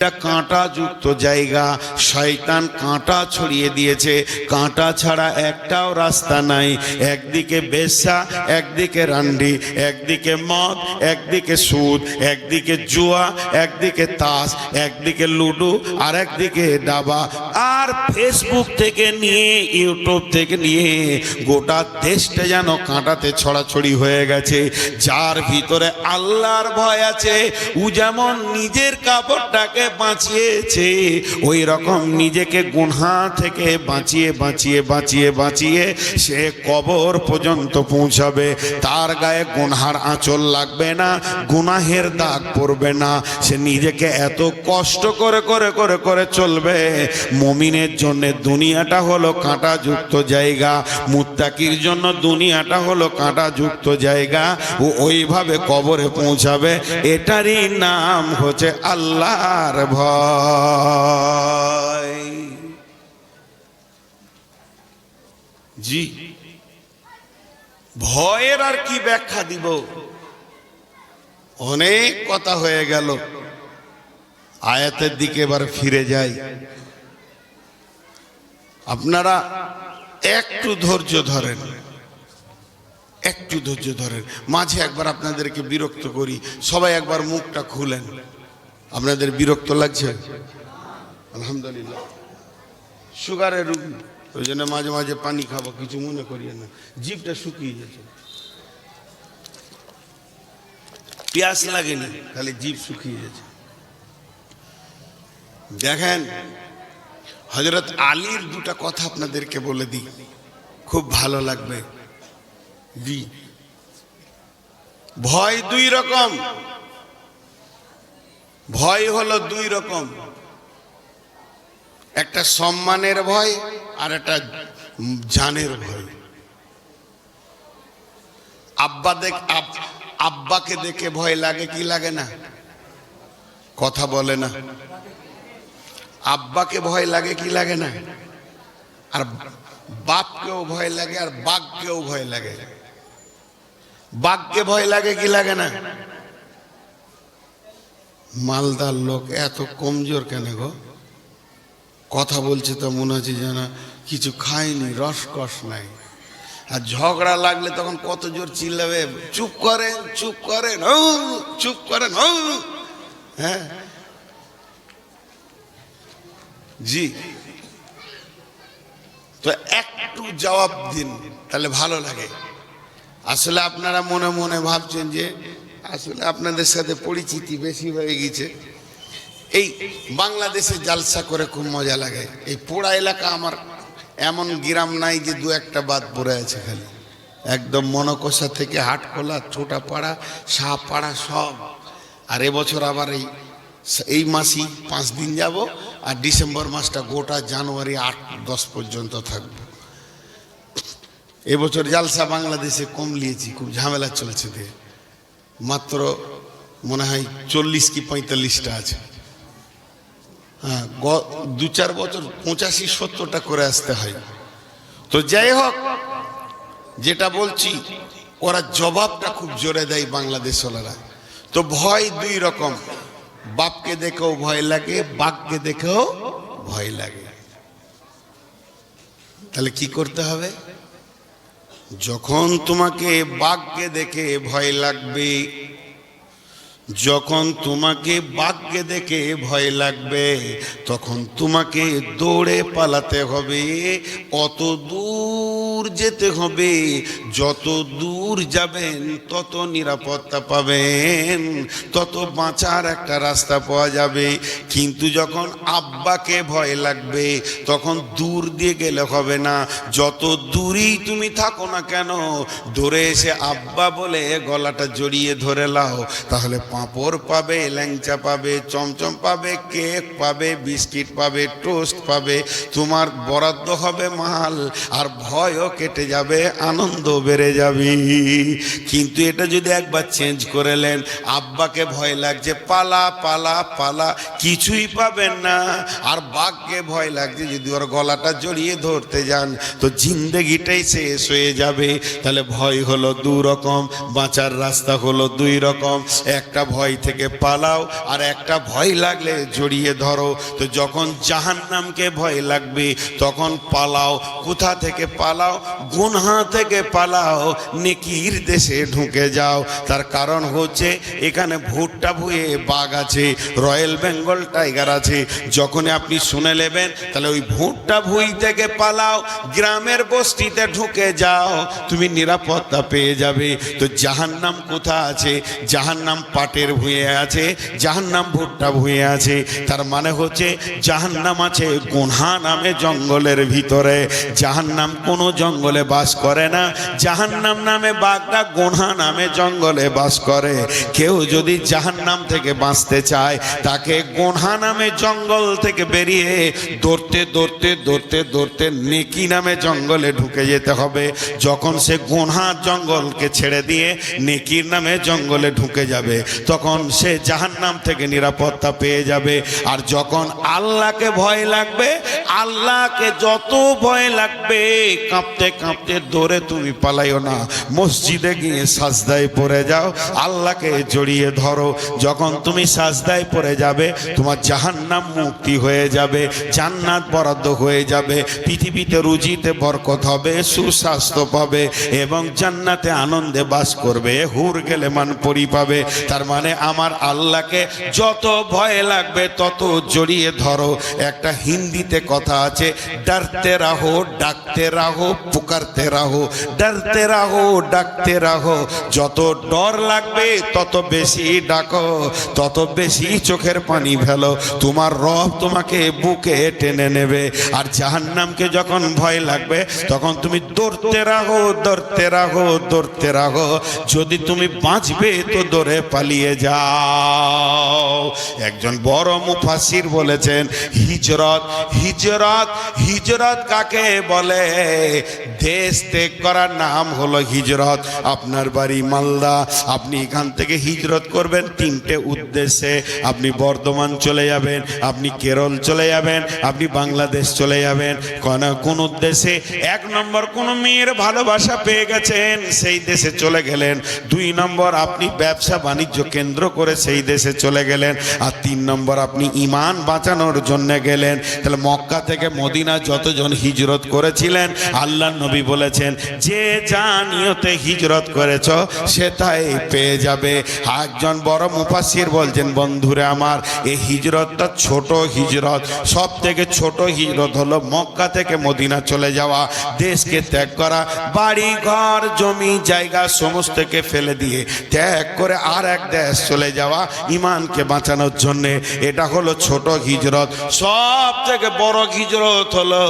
কাঁটা যুক্ত জায়গা, শয়তান কাঁটা ছড়িয়ে দিয়েছে। কাঁটা ছাড়া একটাও রাস্তা নাই। একদিকে বেশ্যা, একদিকে রান্ডি, একদিকে মদ, একদিকে সুদ, একদিকে জুয়া, একদিকে তাস, একদিকে লুডো, আর একদিকে দাবা। আর ফেসবুক থেকে নিয়ে ইউটিউব থেকে নিয়ে গোটা দেশটা যেন কাঁটাতে ছড়াছড়ি হয়ে গেছে। যার ভিতরে আল্লাহর ভয় আছে, ও যেমন নিজের কাপড়টাকে বাঁচিয়েছে, ওই রকম নিজেকে গুনাহ থেকে বাঁচিয়ে বাঁচিয়ে বাঁচিয়ে বাঁচিয়ে সে কবর পর্যন্ত পৌঁছাবে। তার গায়ে গুনাহের আঁচল লাগবে না, গুনাহের দাগ পড়বে না। সে নিজেকে এত কষ্ট করে করে করে করে চলবে। মুমিনের জন্য দুনিয়াটা হলো কাঁটাযুক্ত জায়গা, মুত্তাকির জন্য দুনিয়াটা হলো কাঁটাযুক্ত জায়গা। ও ওইভাবে কবরে পৌঁছাবে। এটারই নাম হচ্ছে আল্লাহর ভয়। জি, ভয়ের আর কি ব্যাখ্যা দিব? অনেক কথা হয়ে গেল। আয়াতের দিকে এবার ফিরে যাই। আপনারা একটু ধৈর্য ধরেন, একটু ধৈর্য ধরেন। মাঝে একবার আপনাদেরকে বিরক্ত করি, সবাই একবার মুখটা খুলেন। আপনাদের বিরক্ত লাগছে? আলহামদুলিল্লাহ। সুগারের রোগী, ওই জন্য মাঝে মাঝে পানি খাবো, কিছু মনে করিয়ে না। জিভটা শুকিয়ে গেছে, পেঁয়াজ লাগেনি, খালি জিভ শুকিয়ে গেছে। দেখেন, হযরত আলীর দুটা কথা আপনাদেরকে বলে দিই, খুব ভালো লাগবে। জি, ভয় দুই রকম। ভয় হলো দুই রকম, একটা সম্মানের ভয় আর একটা জানের ভয়। আব্বাকে দেখে ভয় লাগে কি লাগে না? কথা বলে না। আব্বাকে ভয় লাগে কি লাগে না? আর বাপকেও ভয় লাগে, আর বাঘকেও ভয় লাগে। বাঘকে ভয় লাগে কি লাগে না? মালদার লোক এত কমজোর কেন গো? কথা বলছে তো মনে হচ্ছে যেন কিছু খায়নি, রসকস নাই। আর ঝগড়া লাগলে তখন কত জোর চিল্লাবে, চুপ করেন, চুপ করেন, ও চুপ করেন, ও। হ্যাঁ জি, তো একটু জবাব দিন, তাহলে ভালো লাগে। আসলে আপনারা মনে মনে ভাবছেন যে আসলে আপনাদের সাথে পরিচিতি বেশি হয়ে গেছে। এই বাংলাদেশে জালসা করে খুব মজা লাগে। এই পোড়া এলাকা আমার এমন গ্রাম নাই যে দু একটা বাদ পড়ে আছে। খালি একদম মনকষা থেকে হাটখোলা, ছোটাপাড়া, শাহপাড়া সব। আর এবছর আবার এই মাসই 5 দিন যাব, আর ডিসেম্বর মাসটা গোটা জানুয়ারি 8-10 পর্যন্ত থাকব। এবছর জালসা বাংলাদেশে কম নিয়েছি, খুব ঝামেলা চলছে। দিয়ে মাত্র মনে হয় 40 কি 45টা আছে। হ্যাঁ, 2-4 বছর 85-70টা করে আসতে হয়। তো যাই হোক, যেটা বলছি, ওরা জবাবটা খুব জোরে দেয় বাংলাদেশওয়ালারা। তো ভয় দুই রকম, বাপকে দেখেও ভয় লাগে, বাঘকে দেখেও ভয় লাগে। তাহলে কি করতে হবে? যখন তোমাকে বাঘকে দেখে ভয় লাগবে, যখন তোমাকে বাঘকে দেখে ভয় লাগবে, তখন তোমাকে দৌড়ে পালাতে হবে। অত দূর যেতে হবে, যত দূর যাবেন তত নিরাপত্তা পাবেন, তত বাঁচার একটা রাস্তা পাওয়া যাবে। কিন্তু যখন আব্বাকে ভয় লাগবে, তখন দূর দিয়ে গেলে হবে না। যত দূরেই তুমি থাকো না কেন, দূরে এসে আব্বা বলে গলাটা জড়িয়ে ধরে লাও, তাহলে পাঁপড় পাবে, ল্যাংচা পাবে, চমচম পাবে, কেক পাবে, বিস্কিট পাবে, টোস্ট পাবে। তোমার বরাদ্দ হবে মাল, আর ভয়ও কেটে যাবে, আনন্দ বেড়ে যাবে। কিন্তু এটা যদি একবার চেঞ্জ করে নেন, আব্বাকে ভয় লাগছে, পালা পালা পালা, কিছুই পাবেন না। আর বাঘকে ভয় লাগছে, যদি ওর গলাটা জড়িয়ে ধরতে যান তো জিন্দেগিটাই শেষ হয়ে যাবে। তাহলে ভয় হলো দু রকম, বাঁচার রাস্তা হলো দুই রকম। একটা ভয় থেকে পালাও, আর একটা ভয় লাগলে জড়িয়ে ধরো। তো যখন জাহান্নামকে ভয় লাগবে তখন পালাও। কোথা থেকে পালাও? গুনহা থেকে পালাও, নেকির দেশে ঢুকে যাও। তার কারণ হচ্ছে এখানে ভুট্টা ভুঁয়ে বাঘ আছে, রয়্যাল বেঙ্গল টাইগার আছে। যখনই আপনি শুনে নেবেন তাহলে ওই ভুট্টা ভুঁই থেকে পালাও, গ্রামের বস্তিতে ঢুকে যাও, তুমি নিরাপত্তা পেয়ে যাবে। তো জাহান্নাম কোথা আছে? জাহান্নাম পাটের ভুঁয়ে আছে, জাহান্নাম ভুট্টা ভুঁয়ে আছে। তার মানে হচ্ছে জাহান্নাম আছে গুনহা নামে জঙ্গলের ভিতরে। জাহান্নাম কোনো জঙ্গলে বাস করে না, জাহান্নাম নামে বাঘটা গুনহা নামে জঙ্গলে বাস করে। কেউ যদি জাহান্নাম থেকে বাঁচতে চায় তাকে গুনহা নামে জঙ্গল থেকে বেরিয়ে দৌড়তে দৌড়তে দৌড়তে দৌড়তে নেকি নামে জঙ্গলে ঢুকে যেতে হবে। যখন সে গুনহার জঙ্গলকে ছেড়ে দিয়ে নেকির নামে জঙ্গলে ঢুকে যাবে তখন সে জাহান্নাম থেকে নিরাপত্তা পেয়ে যাবে। আর যখন আল্লাহকে ভয় লাগবে, আল্লাহকে যত ভয় লাগবে, কাঁপতে কাঁপতে দৌড়ে তুমি পালাইও না, মসজিদে গিয়ে সাজদায় পড়ে যাও, আল্লাহকে জড়িয়ে ধরো। যখন তুমি সাজদায় পড়ে যাবে তোমার জাহান্নাম মুক্তি হয়ে যাবে, জান্নাত বরাদ্দ হয়ে যাবে, পৃথিবীতে রুজিতে বরকত হবে, সুস্বাস্থ্য পাবে এবং জান্নাতে আনন্দে বাস করবে, হুর গেলে মান পরি পাবে। তার মানে আমার আল্লাহকে যত ভয় লাগবে তত জড়িয়ে ধরো। একটা হিন্দিতে কথা আছে, ডরতে রাহো ডাকতে রাহো পুকারতে রাহো, ডরতে রাহো ডাকতে রাহো। যত ডর লাগবে তত বেশি ডাকো, তত বেশি চোখের পানি ফেলো, তোমার রব তোমাকে বুকে টেনে নেবে। আর জাহান্নামকে যখন ভয় লাগবে তখন তুমি দৌড়তে রাহো দৌড়তে রাহো দৌড়তে রাহো। যদি তুমি বাঁচবে তো দৌড়ে পালিয়ে যাও। একজন বড় মুফাসসির বলেছেন হিজরত, হিজরত, হিজরত কাকে বলে? দেশ ত্যাগ করার নাম হলো হিজরত। আপনার বাড়ি মালদা, আপনি এখান থেকে হিজরত করবেন তিনটে উদ্দেশ্যে। আপনি বর্ধমান চলে যাবেন, আপনি কেরল চলে যাবেন, আপনি বাংলাদেশ চলে যাবেন। কোন উদ্দেশ্যে? এক নম্বর, কোন মেয়ের ভালোবাসা পেয়ে গেছেন সেই দেশে চলে গেলেন। দুই নম্বর, আপনি ব্যবসা বাণিজ্য কেন্দ্র করে সেই দেশে চলে গেলেন। আর তিন নম্বর, আপনি ঈমান বাঁচানোর জন্য গেলেন। তাহলে মক্কা থেকে মদিনা যতজন হিজরত করেছিলেন আল্লাহর নবী বলেছেন যে যা নিয়তে হিজরত করেছ সে তাই পেয়ে যাবে। একজন বড় মুফাসসির বলছেন, বন্ধুরা আমার, এই হিজরতটা ছোট হিজরত। সব থেকে ছোট হিজরত হলো মক্কা থেকে মদিনা চলে যাওয়া, দেশকে ত্যাগ করা, বাড়ি ঘর জমি জায়গা সমস্তকে ফেলে দিয়ে ত্যাগ করে আর এক দেশ চলে যাওয়া ঈমানকে বাঁচানোর জন্যে। এটা হলো ছোট হিজরত। সব থেকে বড় হিজরত হলো,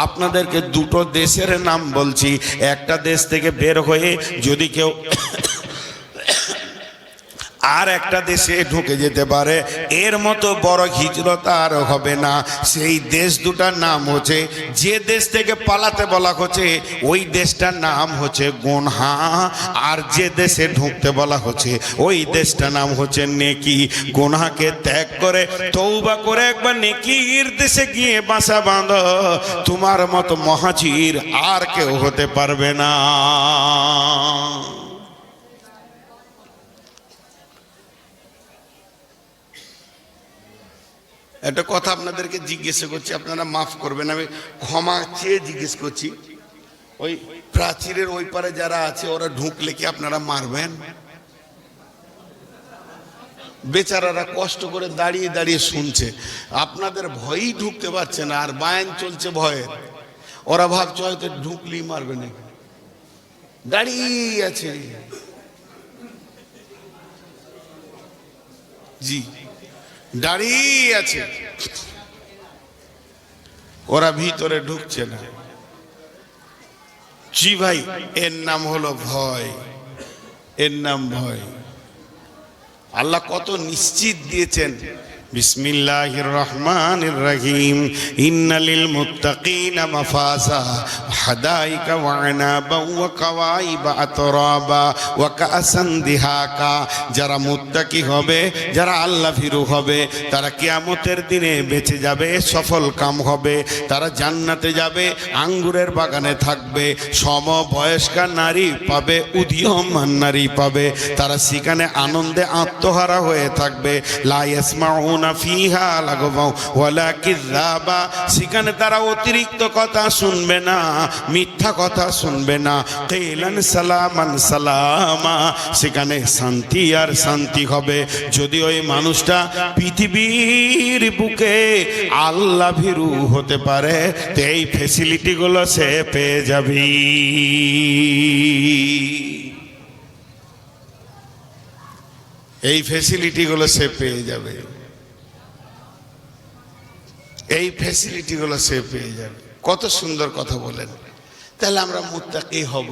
আপনাদেরকে দুটো দেশের নাম বলছি। একটা দেশ থেকে বের হয়ে যদি কেউ আর একটা দেশে ঢুকে যেতে পারে, এর মতো বড় হিজরত আর হবে না। সেই দেশ দুটার নাম হচ্ছে, যে দেশ থেকে পালাতে বলা হচ্ছে ওই দেশটার নাম হচ্ছে গুনহা, আর যে দেশে ঢুকতে বলা হচ্ছে ওই দেশটার নাম হচ্ছে নেকি। গুনহাকে ত্যাগ করে তওবা করে একবার নেকির দেশে গিয়ে বাসা বাঁধো, তোমার মতো মহাজির আর কেউ হতে পারবে না। একটা কথা আপনাদেরকে জিজ্ঞেস করছি, আপনারা মাফ করবেন, আমি ক্ষমা চেয়ে জিজ্ঞেস করছি। ওই প্রাচীরের ওই পারে যারা আছে ওরা ঢুকলে কি আপনারা মারবেন? বেচারারা কষ্ট করে দাঁড়িয়ে দাঁড়িয়ে শুনছে, আপনাদের ভয়ই ঢুকতে পারছে না, আর বায়ান চলছে ভয়ের। ওরা ভাবছে হয়তো ঢুকলেই মারবে না, দাঁড়িয়ে আছে। জি, দাঁড়িয়ে আছে, ওরা ভিতরে ঢুকছে না। জি ভাই, এর নাম হলো ভয়, এর নাম ভয়। আল্লাহ কত নিশ্চিত দিয়েছেন, বিসমিল্লাহির রহমানির রহিম। ইন্না লিল মুত্তাকিনা মাফাজা হাদাইকা ওয়া আনাবা ওয়া কাওয়াইবা আতরাবা ওয়া কাসান দিহাকা। যারা মুত্তাকি হবে, যারা আল্লাহ ভীরু হবে, তারা কিয়ামতের দিনে বেঁচে যাবে, সফল কাম হবে, তারা জান্নাতে যাবে, আঙ্গুরের বাগানে থাকবে, সমবয়স্কা নারী পাবে, উদীয়মান নারী পাবে, তারা সেখানে আনন্দে আত্মহারা হয়ে থাকবে। লা ইয়াসমাউনা ফিহা লাগওয়া ওয়ালা কিযাবা। সেখানে তারা অতিরিক্ত কথা শুনবে না, মিথ্যা কথা শুনবে না। কিলান সালামান সালামা। সেখানে শান্তি আর শান্তি হবে। যদি ওই মানুষটা পৃথিবীর বুকে আল্লাহ ভীরু হতে পারে, তো এই ফ্যাসিলিটিগুলো সে পেয়ে যাবে। এই ফ্যাসিলিটিগুলো সে পেয়ে যাবে, এই ফ্যাসিলিটিগুলো সে পেয়ে যাবে। কত সুন্দর কথা বলেন। তাহলে আমরা মুত্তাকি হব।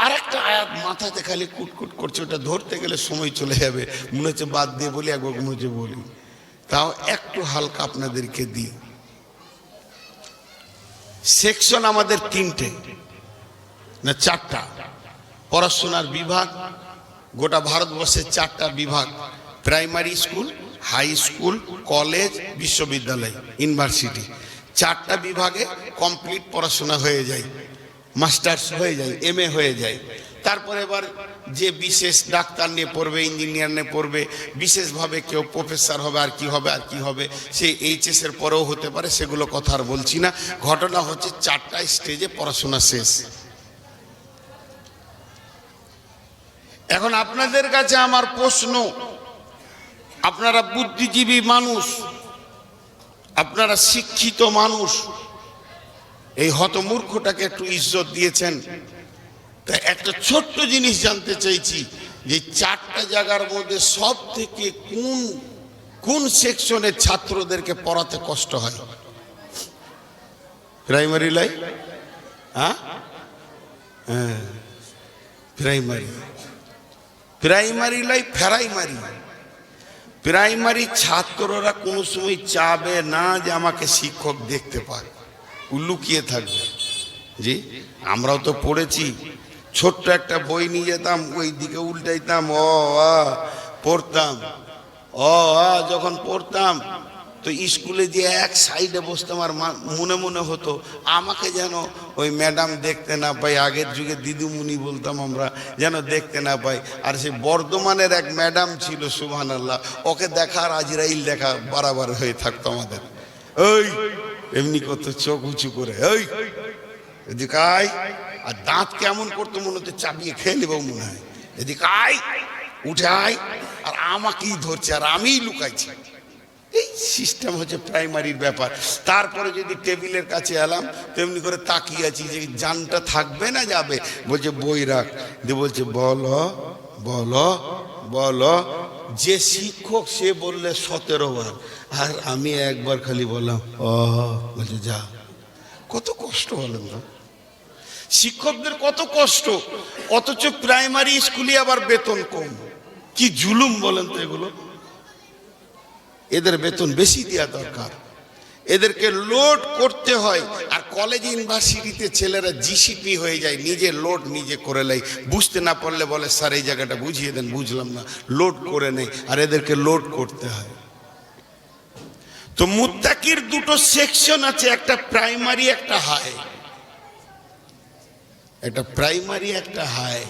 আর একটা আয়াত মাথাতে খালি কুটকুট করছে, ওটা ধরতে গেলে সময় চলে যাবে, মনে হচ্ছে বাদ দিয়ে বলি, একবার মনে হচ্ছে বলি, তাও একটু হালকা আপনাদেরকে দিই। সেকশন আমাদের তিনটে না চারটা পড়াশোনার বিভাগ, গোটা ভারতবর্ষের চারটা বিভাগ: primary school, high school, college, বিশ্ববিদ্যালয়, ইউনিভার্সিটি। চারটা বিভাগে কমপ্লিট পড়াশোনা হয়ে যায়, মাস্টার্স হয়ে যায়, এমএ হয়ে যায়। তারপরে এবার যে বিশেষ ডাক্তার নিয়ে পড়বে, ইঞ্জিনিয়ার নিয়ে পড়বে, বিশেষভাবে কেউ প্রফেসর হবে, আর কি হবে আর কি হবে, সে এইচএস এর পরেও হতে পারে, সেগুলো কথা আর বলছি না। ঘটনা হচ্ছে চারটা স্টেজে পড়াশোনা শেষ। এখন আপনাদের কাছে আমার প্রশ্ন, আপনারা বুদ্ধিজীবী মানুষ, আপনারা শিক্ষিত মানুষ, এই হতমূর্খটাকে একটু ইজ্জত দিয়েছেন। তা একটা ছোট্ট জিনিস জানতে চাইছি, যে চারটা জায়গার মধ্যে সব থেকে কোন সেকশনের ছাত্রদেরকে পড়াতে কষ্ট হয়? প্রাইমারি লাই? হ্যাঁ, প্রাইমারি, প্রাইমারি লাই, প্রাইমারি। প্রাইমারি ছাত্ররা কোনো সময় চাবে না যে আমাকে শিক্ষক দেখতে পারে, লুকিয়ে থাকবে। জি, আমরাও তো পড়েছি। ছোট্ট একটা বই নিয়ে যেতাম, ওই দিকে উল্টাইতাম, পড়তাম। যখন পড়তাম তো স্কুলে যে এক সাইডে বসতাম, আর মনে মনে হতো আমাকে যেন ওই ম্যাডাম দেখতে না পাই। আগের যুগে দিদিমণি বলতাম আমরা, যেন দেখতে না পাই। আর সেই বর্ধমানের এক ম্যাডাম ছিল, সুবহানাল্লাহ, ওকে দেখার আজরাইল দেখা বারবার হয়ে থাকতো আমাদের। ওই এমনি করতো চোখ উঁচু করে, ওই এদিকে আয়। আর দাঁত কেমন করতো, মনে হতো চাপিয়ে খেয়ে নেবো মনে হয়। এদিকে আয়, উঠে আয়, আর আমাকেই ধরছে আর আমিই লুকাইছি। এই সিস্টেম হচ্ছে প্রাইমারির ব্যাপার। তারপরে যদি টেবিলের কাছে এলাম, তেমনি করে তাকিয়ে আছি যে জানটা থাকবে না যাবে। বলছে বই রাখ, দিয়ে বলছে বলো বলো বলো। যে শিক্ষক সে বললে 17 বার, আর আমি একবার খালি বললাম বলছে যা। কত কষ্ট বলেন না, শিক্ষকদের কত কষ্ট। অথচ প্রাইমারি স্কুলে আবার বেতন কম। কি জুলুম বলেন তো এগুলো। এদের বেতন বেশি দেওয়া দরকার, এদেরকে লোড করতে হয়। আর কলেজ ইউনিভার্সিটিতে ছেলেরা জিসিপি হয়ে যায়, নিজে লোড নিজে করে নেয়। বুঝতে না পারলে বলে স্যার এই জায়গাটা বুঝিয়ে দেন, বুঝলাম না, লোড করে নেয়। আর এদেরকে লোড করতে হয়। তো মুত্তাকির দুটো সেকশন আছে, একটা প্রাইমারি একটা হাই। একটা প্রাইমারি একটা হাই।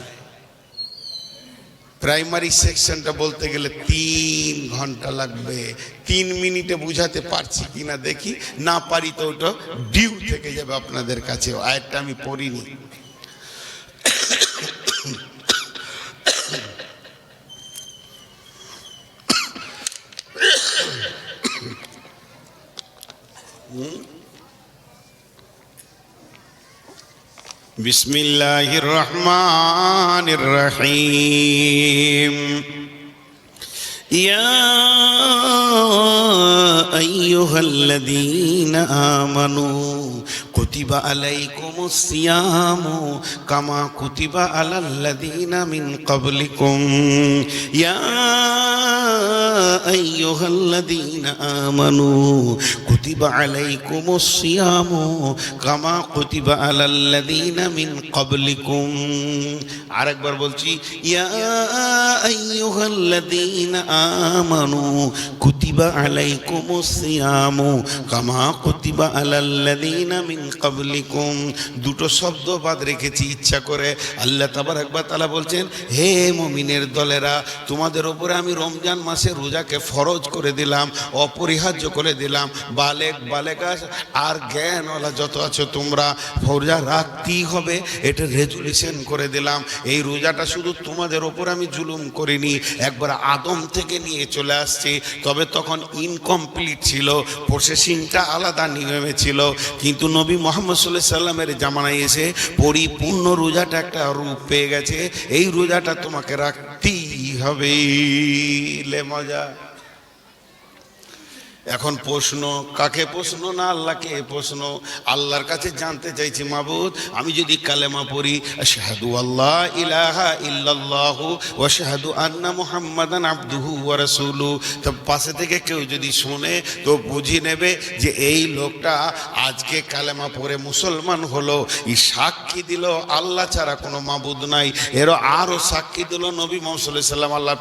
প্রাইমারি সেকশনটা বলতে গেলে 3 ঘন্টা লাগবে। 3 মিনিটে বুঝাতে পারছি কিনা দেখি, না পারি তো ওটা ডিউ থেকে যাবে আপনাদের কাছে। আয়াতটা আমি পড়িনি। বিসমিল্লাহির রহমানির রহিম। ইয়া আইয়ুহাল্লাযীনা আমানু কুতিবা আলাইকুমুস সিয়ামু কামা কুতিবা আলাল্লাযীনা মিন ক্বাবলিকুম ইয়া আইয়ুহাল্লাযীনা আমানু কুতিবা আলাইকুমুস সিয়ামু কামা কুতিবা আলাল্লাযীনা মিন ক্বাবলিকুম। আরেকবার বলছি, ইয়া আইয়ুহাল্লাযীনা আমানু কুতিবা আলাইকুমুস সিয়ামু কামা কুতিবা আলাল্লাযীনা মিন ক্বাবলিকুম। দুটো শব্দ বাদ রেখেছি ইচ্ছা করে। আল্লাহ তাবারক ওয়া তাআলা বলছেন, হে মুমিনের দলেরা, তোমাদের উপরে আমি রমজান মাসে রোজাকে ফরজ করে দিলাম, অপরিহার্য করে দিলাম। বালেগ বালেগা আর জ্ঞানওয়ালা যত আছো তোমরা রোজা রাখতেই হবে, এটা রেজুলেশন করে দিলাম। এই রোজাটা শুধু তোমাদের ওপর আমি জুলুম করিনি, একবার আদম থেকে নিয়ে চলে আসছি। তবে তখন ইনকমপ্লিট ছিল, প্রসেসিংটা আলাদা নিয়মে ছিল। কিন্তু নবী মুহাম্মদ সাল্লাল্লাহু আলাইহি সাল্লামের জামানায় এসে পরিপূর্ণ রোজাটা একটা রূপ পেয়ে গেছে। এই রোজাটা তোমাকে রাখতেই হবে। লে মজা। এখন প্রশ্ন, কাকে প্রশ্ন? না আল্লাহকে প্রশ্ন। আল্লাহর কাছে জানতে চাইছি, মাবুদ আমি যদি কালেমা পড়ি আশহাদু আল্লা ইলাহা ইল্লাল্লাহু ওয়া আশহাদু আন্না মুহাম্মাদান আবদুহু ওয়া রাসূলুহু, তো পাশে থেকে কেউ যদি শুনে তো বুঝি নেবে যে এই লোকটা আজকে কালেমা পড়ে মুসলমান হলো। এই সাক্ষী দিল আল্লাহ ছাড়া কোনো মাবুদ নাই। এরও আরও সাক্ষী দিল নবী মুহাম্মদ সাল্লাল্লাহু আলাইহি সাল্লাম আল্লাহ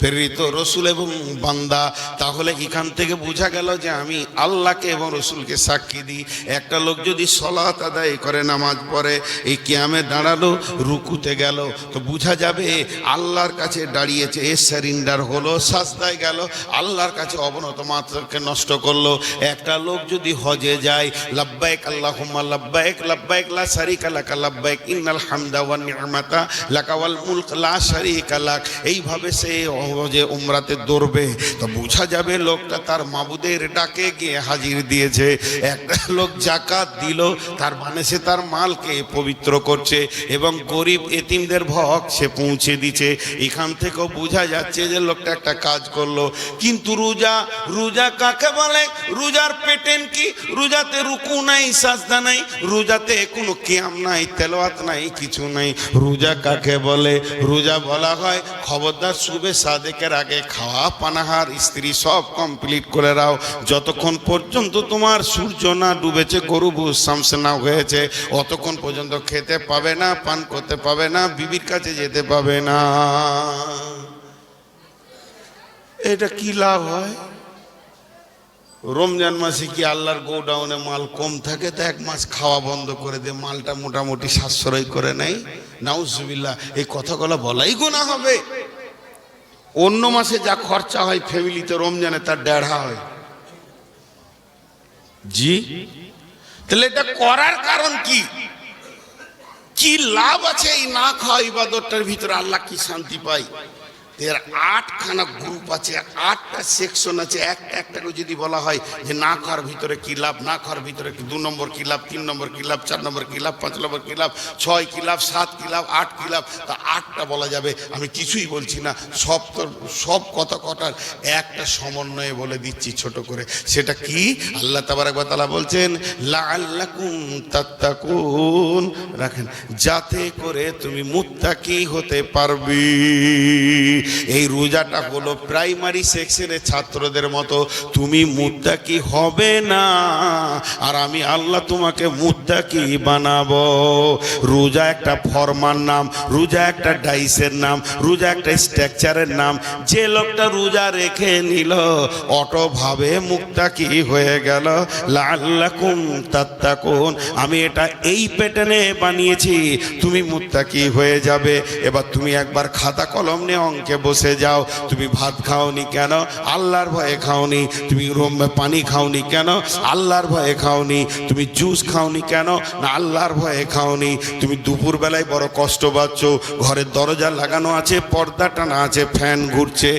প্রেরিত রসুল এবং বান্দা। তাহলে এখান থেকে বোঝা গেল যে আমি আল্লাহকে এবং রসুলকে সাক্ষী দিই। একটা লোক যদি সলাত আদায় করে, নামাজ পড়ে, এই কিয়ামে দাঁড়ালো, রুকুতে গেল, তো বোঝা যাবে আল্লাহর কাছে দাঁড়িয়েছে, এ সারেন্ডার হলো, সাজদায় গেল, আল্লাহর কাছে অবনত মাত্রকে নষ্ট করলো। একটা লোক যদি হজে যায়, লাব্বাইক আল্লাহুম্মা লাব্বাইক লাব্বাইক লা শারীকা লাকা লাব্বাইক ইন্নাল হামদা ওয়ান নি'মাতা লাকা ওয়াল মুলক লা শারীকা লাক, এইভাবে সে হজে উমরাতে দৌড়বে, তো বোঝা যাবে লোকটা তার মাবুদের ডাকে গিয়ে হাজির দিয়েছে। একটা লোক যাকাত দিল, তার মানে সে তার মালকে পবিত্র করছে এবং গরিব এতিমদের ভোগ সে পৌঁছে দিচ্ছে। এখান থেকেও বোঝা যাচ্ছে যে লোকটা একটা কাজ করলো। কিন্তু রোজা কাকে বলে? রোজার প্যাটার্ন কি? রোজাতে রুকু নাই, সাজদা নাই, রোজাতে কোনো কিয়াম নাই, তেলাওয়াত নাই, কিছু নাই। রোজা কাকে বলে? রোজা বলা হয় খবরদার শুবে সাদেকের আগে খাওয়া পানাহার স্ত্রী সব কমপ্লিট করে রাও, যতক্ষণ পর্যন্ত তোমার সূর্য না ডুবেছে, গরু শামস না হয়েছে, অতক্ষণ পর্যন্ত খেতে পাবে না, পান করতে পাবে না, বিবির কাছে যেতে পাবে না। এটা কি লাভ হয়? রমজান মাসে কি আল্লাহর গোডাউনে মাল কম থাকে তো এক মাস খাওয়া বন্ধ করে দে, মালটা মোটামুটি সাশ্রয় করে নেয়? নাউজুবিল্লাহ, এই কথাগুলো বলাই গুনাহ হবে। অন্য মাসে যা খরচা হয় ফ্যামিলিতে, রমজানে তার দেড়হা হয়। জি, তাহলে এটা করার কারণ কি? কি লাভ আছে এই না খাওয়া ইবাদতটার ভিতরে? আল্লাহ কি শান্তি পায়? এর 8খানা গ্রুপ আছে, 8টা সেকশন আছে। একটা করে যদি বলা হয় যে না খাওয়ার ভিতরে কি লাভ, না খাওয়ার ভিতরে 2 নম্বর কি লাভ, 3 নম্বর কি লাভ, 4 নম্বর কি লাভ, 5 নম্বর কি লাভ, 6 কি লাভ, 7 কি লাভ, 8 কি লাভ, তা 8টা বলা যাবে। আমি কিছুই বলছি না, সব কটার একটা সমন্বয়ে বলে দিচ্ছি ছোট করে। সেটা কি? আল্লাহ তাবারক ওয়া তাআলা বলছেন লাআল্লাকুম তাত্তাকুন, রাখেন, যাতে করে তুমি মুত্তাকি হতে পারবে। এই রোজাটা হলো প্রাইমারি সেকশনের ছাত্রদের মতো। তুমি মুত্তাকি হবে না, আর আমি আল্লাহ তোমাকে মুত্তাকি বানাবো। রোজা একটা ফরমান নাম, রোজা একটা ডাইসের নাম, রোজা একটা স্ট্রাকচারের নাম। যে লোকটা রোজা রেখে নিল অটোভাবে মুত্তাকি হয়ে গেল। লাআল্লাকুম তাত্তাকুন, আমি এটা এই প্যাটার্নে বানিয়েছি, তুমি মুত্তাকি হয়ে যাবে। এবার তুমি একবার খাতা কলম নিয়ে অঙ্কে বসে যাও। তুমি ভাত খাওনি কেন? আল্লাহর ভয়ে খাওনি। তুমি পানি খাওনি কেন? আল্লাহর ভয়ে খাওনি। তুমি জুস খাওনি কেন? না আল্লাহর ভয়ে খাওনি। তুমি দুপুর বেলায় বড় কষ্ট পাচ্ছ, ঘরের দরজা লাগানো আছে, পর্দা টানা আছে, ফ্যান ঘুরছে,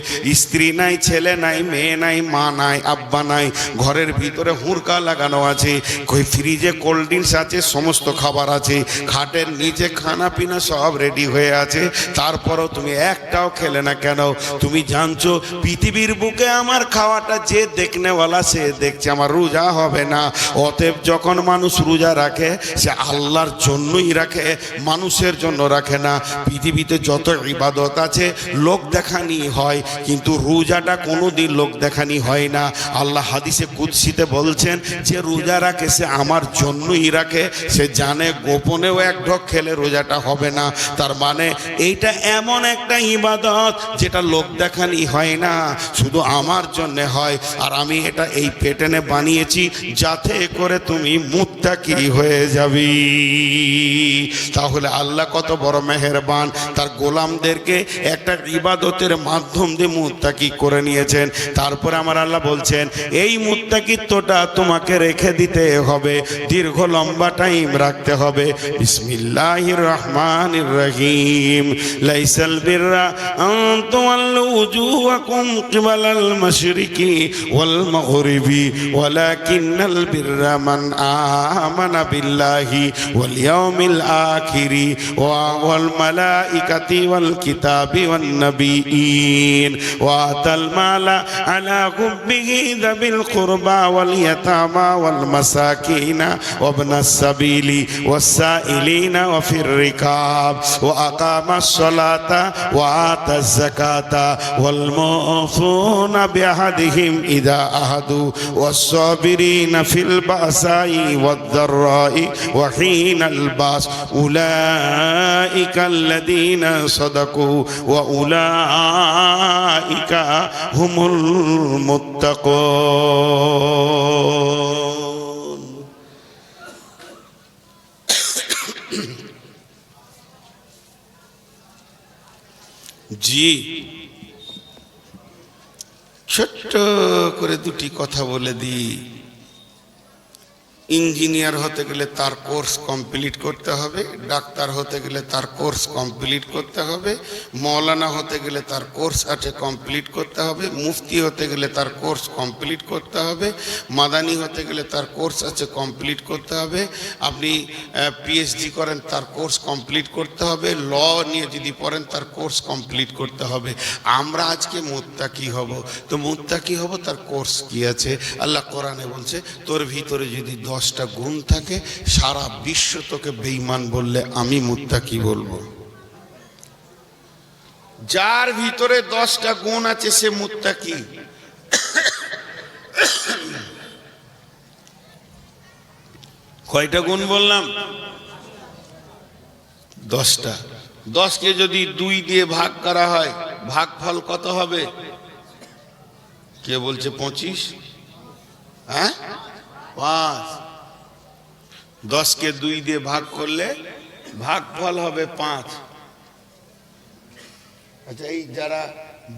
স্ত্রী নাই, ছেলে নাই, মেয়ে নাই, মা নাই, আব্বা নাই, ঘরের ভিতরে হুড়কা লাগানো আছে, ফ্রিজে কোল্ড ড্রিঙ্কস আছে, সমস্ত খাবার আছে, খাটের নিচে খানা পিনা সব রেডি হয়ে আছে, তারপরও তুমি একটাও খেলে না কেন? তুমি জানছো পৃথিবীর বুকে আমার খাওয়াটা যে দেখনেওয়ালা সে দেখছে, আমার রোজা হবে না। অতএব যখন মানুষ রোজা রাখে সে আল্লাহর জন্যই রাখে, মানুষের জন্য রাখে না। পৃথিবীতে যত ইবাদত আছে লোক দেখানি হয়, কিন্তু রোজাটা কোনোদিন লোক দেখানি হয় না। আল্লাহ হাদিসে কুদসিতে বলছেন যে রোজা রাখে সে আমার জন্যই রাখে, সে জানে গোপনেও এক ঢোক খেলে রোজাটা হবে না। তার মানে এইটা এমন একটা ইবাদত যেটা লোক দেখানি হয় না, শুধু আমার জন্য হয়। আর আমি এটা এই প্যাটার্নে বানিয়েছি যাতে করে তুমি মুত্তাকি হয়ে যাবি। তাহলে আল্লাহ কত বড় মেহেরবান, তার গোলামদেরকে একটা ইবাদতের মাধ্যম দিয়ে মুত্তাকি করে নিয়েছেন। তারপরে আমার আল্লাহ বলছেন এই মুত্তাকিত্বটা তোমাকে রেখে দিতে হবে, দীর্ঘ লম্বা টাইম রাখতে হবে। বিসমিল্লাহির রহমানির রহিম। লাইসাল বিররা আন তুওয়াল্লু উজুহাকুম কিবালাল মাশরিকি ওয়াল মাগরিবি ওয়ালাকিন্নাল বিররা মান আমানা বিল্লাহি ওয়াল ইয়াউমিল আখিরি ওয়াল মালাইকাতি ওয়াল কিতাবি ওয়ান নাবিয়িন ওয়া আতাল মালা আলা হুব্বিহি যাবিল কুরবা ওয়াল ইয়াতামা ওয়াল মাসাকিনা ওয়া ইবনাস সাবিলি ওয়াস সাইলিনা ওয়া ফির রিকাব ওয়া আকামাস সালাতা ওয়া আতাজ যাকাতা ওয়াল মুফুনা বিআহদিহিম ইযা আহাদু ওয়াস সাবিরিনা ফিল বাসাই ওয়াদ দাররাই ওয়া হিনাল বাস উলাইকাল্লাযীনা সাদাকু ওয়া উলাইকা হুমুল মুত্তাকুন। জি, ছোট্ট করে দুটি কথা বলে দিই। ইঞ্জিনিয়ার হতে গেলে তার কোর্স কমপ্লিট করতে হবে, ডাক্তার হতে গেলে তার কোর্স কমপ্লিট করতে হবে, মৌলানা হতে গেলে তার কোর্স আছে কমপ্লিট করতে হবে, মুফতি হতে গেলে তার কোর্স কমপ্লিট করতে হবে, মাদানি হতে গেলে তার কোর্স আছে কমপ্লিট করতে হবে, আপনি পিএইচডি করেন তার কোর্স কমপ্লিট করতে হবে, ল নিয়ে যদি পড়েন তার কোর্স কমপ্লিট করতে হবে। আমরা আজকে মুত্তাকি হব, তো মুত্তাকি হব তার কোর্স কি আছে? আল্লাহ কোরআনে বলছে তোর ভিতরে যদি 10টা গুণ থাকে, সারা বিশ্ব তোকে বেঈমান বললে আমি মুত্তাকি বলবো। যার ভিতরে 10টা গুণ আছে সে মুত্তাকি। কয়টা গুণ বললাম? 10টা। 10কে যদি 2 দিয়ে ভাগ করা হয় ভাগফল কত হবে? কে বলছে 25? হ্যাঁ, 5। 10কে 2 দিয়ে ভাগ করলে ভাগফল হবে 5। আচ্ছা, এই যারা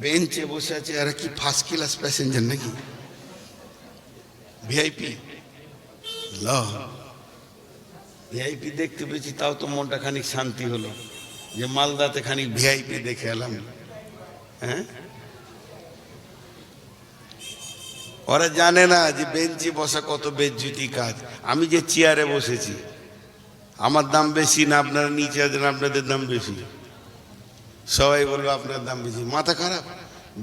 বেঞ্চে বসে আছে এরা কি ফার্স্ট ক্লাস প্যাসেঞ্জার নাকি? ভিআইপি? ভিআইপি দেখতে পেয়েছি, তাও তো মনটা খানিক শান্তি হলো যে মালদাতে খানিক ভিআইপি দেখে এলাম। হ্যাঁ, ওরা জানে না যে বেঞ্চে বসা কত বেজ্জতি কাজ। আমি যে চেয়ারে বসেছি আমার দাম বেশি না আপনারা নিচে আছেন আপনাদের দাম বেশি? সবাই বলবে আপনার দাম বেশি। মাথা খারাপ।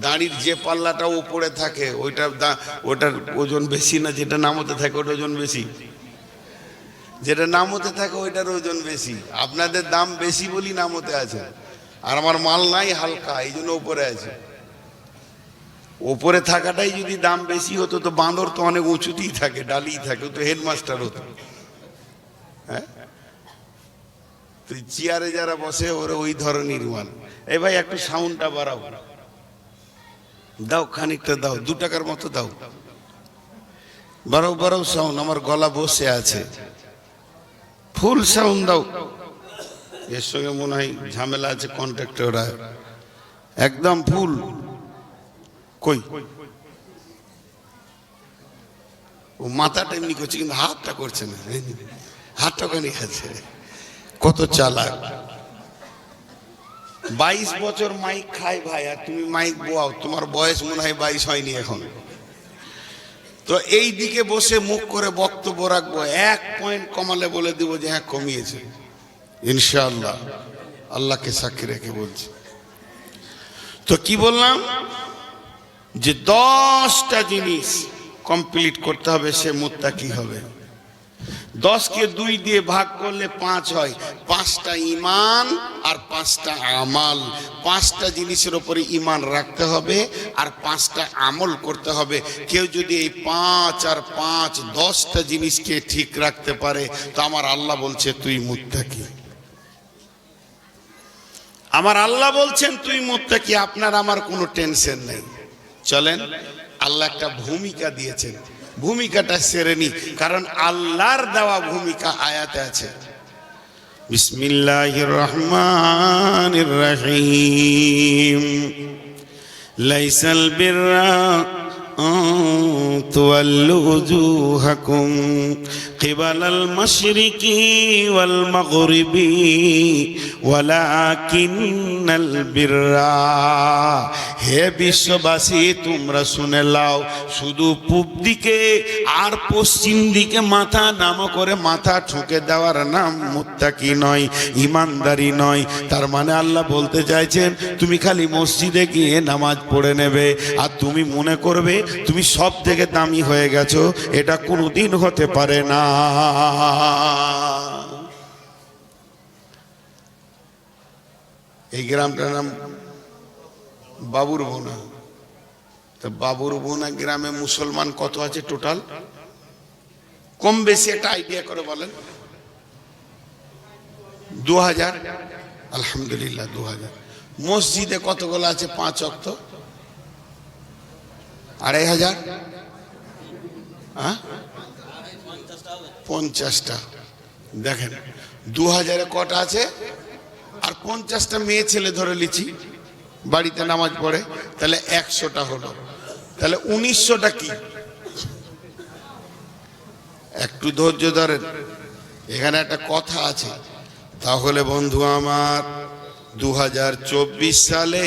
দাঁড়ির যে পাল্লাটা উপরে থাকে ওটার ওজন বেশি না যেটা নামতে থাকে ওটার ওজন বেশি? যেটা নামতে থাকে ওইটার ওজন বেশি। আপনাদের দাম বেশি বলি নামতে আছে, আর আমার মাল নাই হালকা, এই জন্য উপরে আছে। ওপরে থাকাটাই যদি দাম বেশি হতো তো বাঁদর তো অনেক উঁচুতেই থাকে, ডালিই থাকে, তো হেডমাস্টার হতো। হ্যাঁ, তো চেয়ারে যারা বসে ওরা ওই ধরনের মাল। এই ভাই একটু সাউন্ডটা বাড়াও, দাও খানিকটা দাও, 2 টাকার মতো দাও, বাড়াও বাড়াও সাউন্ড, আমার গলা বসে আছে, ফুল সাউন্ড দাও। এর সঙ্গে মনে হয় ঝামেলা আছে কন্ট্রাক্টররা, একদম ফুল। কই ও মাথাটা এমনি করছে কিন্তু হাতটা করছে না, হাতটা ওখানে আছে। কত চালাক। 22 বছর মাইক খায় ভাই, আর তুমি মাইক বোয়াও, তোমার বয়স মনে হয় 22 হয়নি এখন। তো এই দিকে বসে মুখ করে বক্তব্য রাখবো, 1 পয়েন্ট কমালে বলে দিব যে হ্যাঁ কমিয়েছে ইনশাআল্লাহ, আল্লাহকে সাক্ষী রেখে বলছি। তো কি বললাম যে 10টা জিনিস কমপ্লিট করতে হবে, সে মুত্তাকি হবে। 10কে 2 দিয়ে ভাগ করলে 5 হয়। 5টা ঈমান আর 5টা আমাল। 5টা জিনিসের উপরে ঈমান রাখতে হবে আর 5টা আমল করতে হবে। কেউ যদি এই 5 আর 5 10টা জিনিসকে ঠিক রাখতে পারে তো আমার আল্লাহ বলছে তুই মুত্তাকি। আমার আল্লাহ বলছেন তুই মুত্তাকি। আপনার আমার কোনো টেনশন নেই। চলেন, আল্লাহ একটা ভূমিকা দিয়েছেন, ভূমিকাটা সেরে নি, কারণ আল্লাহর দেওয়া ভূমিকা আয়াতে আছে। বিসমিল্লাহির রহমানির রহিম। লাইসাল বিররা তুওয়াল্লু উজুহাকুম কিবালাল মাশরিকি ওয়াল মাগরিবি ওয়ালাকিন্নাল বিররা। হে বিশ্ববাসী, তোমরা শুনে লাও, শুধু পূব দিকে আর পশ্চিম দিকে মাথা নামো করে মাথা ঠুকে দেওয়ার নাম মুত্তাকি নয়, ইমানদারি নয়। তার মানে আল্লাহ বলতে চাইছেন তুমি খালি মসজিদে গিয়ে নামাজ পড়ে নেবে আর তুমি মনে করবে তুমি সব থেকে দামি হয়ে গেছো, এটা কোনোদিন হতে পারে না। এই গ্রামটার নাম বাবুরবোনা। তো বাবুরবোনা গ্রামে মুসলমান কত আছে টোটাল? কম বেশি একটা আইডিয়া করে বলেন। 2000। আলহামদুলিল্লাহ 2000। মসজিদে কতগুলো আছে 5 ওয়াক্ত? 2500। 50টা। দেখেন 2000-এ কটা আছে? আর 50টা মেয়ে ছেলে ধরে লিছি বাড়িতে নামাজ পড়ে, তাহলে 100টা হলো। তাহলে 1900টা কি? একটু ধৈর্য ধরেন, এখানে একটা কথা আছে। তাহলে বন্ধু আমার 2024 সালে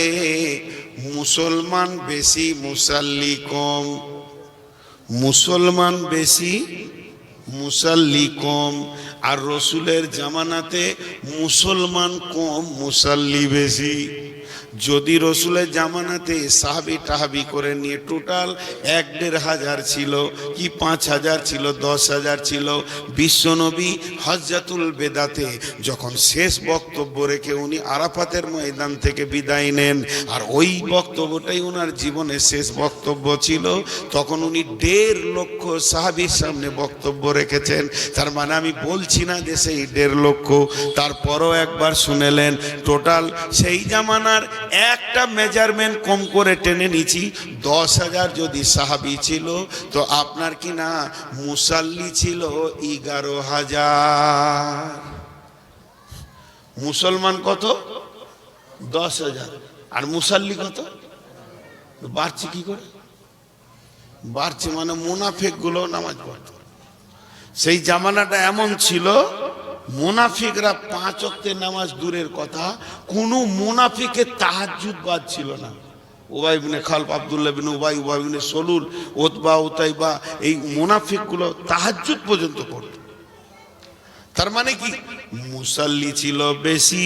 মুসলমান বেশি, মুসাল্লি কম। মুসলমান বেশি, মুসাল্লি কম। আর রসুলের জামানাতে মুসলমান কম, মুসাল্লি বেশি। যদি রসুলের জামানাতে সাহাবি টাহাবি করে নিয়ে টোটাল 1-1.5 ছিল কি 5000 ছিল, 10,000 ছিল। বিশ্বনবী হজ্জাতুল বেদাতে যখন শেষ বক্তব্য রেখে উনি আরাফাতের ময়দান থেকে বিদায় নেন, আর ওই বক্তব্যটাই ওনার জীবনের শেষ বক্তব্য ছিল, তখন উনি 1.5 লক্ষ সাহাবির সামনে বক্তব্য রেখেছেন। তার মানে আমি বলছি না যে সেই 1.5 লক্ষ, তারপরও একবার শুনেলেন টোটাল সেই জামানার একটা মেজারমেন্ট কম করে টেনে নিচ্ছি। 10,000 যদি সাহাবী ছিল তো আপনার কি না মুসাল্লি ছিল 11,000। মুসলমান কত? 10,000। আর মুসাল্লি কত? বাড়ছে কি করে? বাড়ছে মানে মুনাফিক গুলো নামাজ পড়তো। সেই জামানাটা এমন ছিল, মুনাফিকরা 5 ওয়াক্তের নামাজ দূরের কথা, কোন মুনাফিকের তাহাজ্জুদ বাদ ছিল না। উবাই ইবনে খালফ, আব্দুল্লাহ বিন উবাই, উবাই বিন সলুল, উতবা, উতাইবা, এই মুনাফিকগুলো তাহাজ্জুদ পর্যন্ত পড়তো। তার মানে কি মুসাল্লি ছিল বেশি,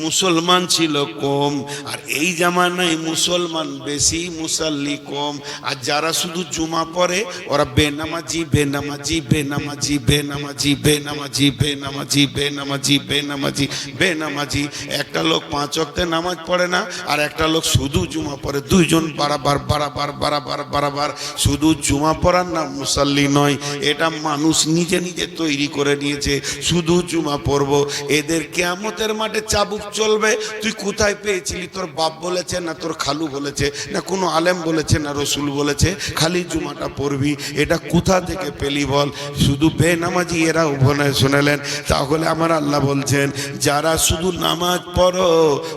মুসলমান ছিল কম। আর এই জামানায় মুসলমান বেশি, মুসাল্লি কম। আর যারা শুধু জুমা পড়ে ওরা বেনামাজি, বেনামাজি, বেনামাজি, বেনামাজি, বেনামাজি, বেনামাজি, বেনামাজি, বেনামাজি, বেনামাজি। একটা লোক 5 ওয়াক্তের নামাজ পড়ে না, আর একটা লোক শুধু জুমা পড়ে। দুইজন বারাবার বারাবার বারাবার বারাবার। শুধু জুমা পড়ার নাম মুসাল্লি নয়, এটা মানুষ নিজে নিজে তৈরি করে নিয়েছে। শুধু জুমা পড়বো, এদের কিয়ামতের মাঠে চাবুক চলবে। তুই কোথায় পেয়েছিলি? তোর বাপ বলেছে না তোর খালু বলেছে না কোনো আলেম বলেছে না রসুল বলেছে খালি জুমাটা পড়বি? এটা কোথা থেকে পেলি বল? শুধু বেনামাজি এরা উপনয় শুনেলেন। তাহলে আমার আল্লাহ বলছেন যারা শুধু নামাজ পড়ো,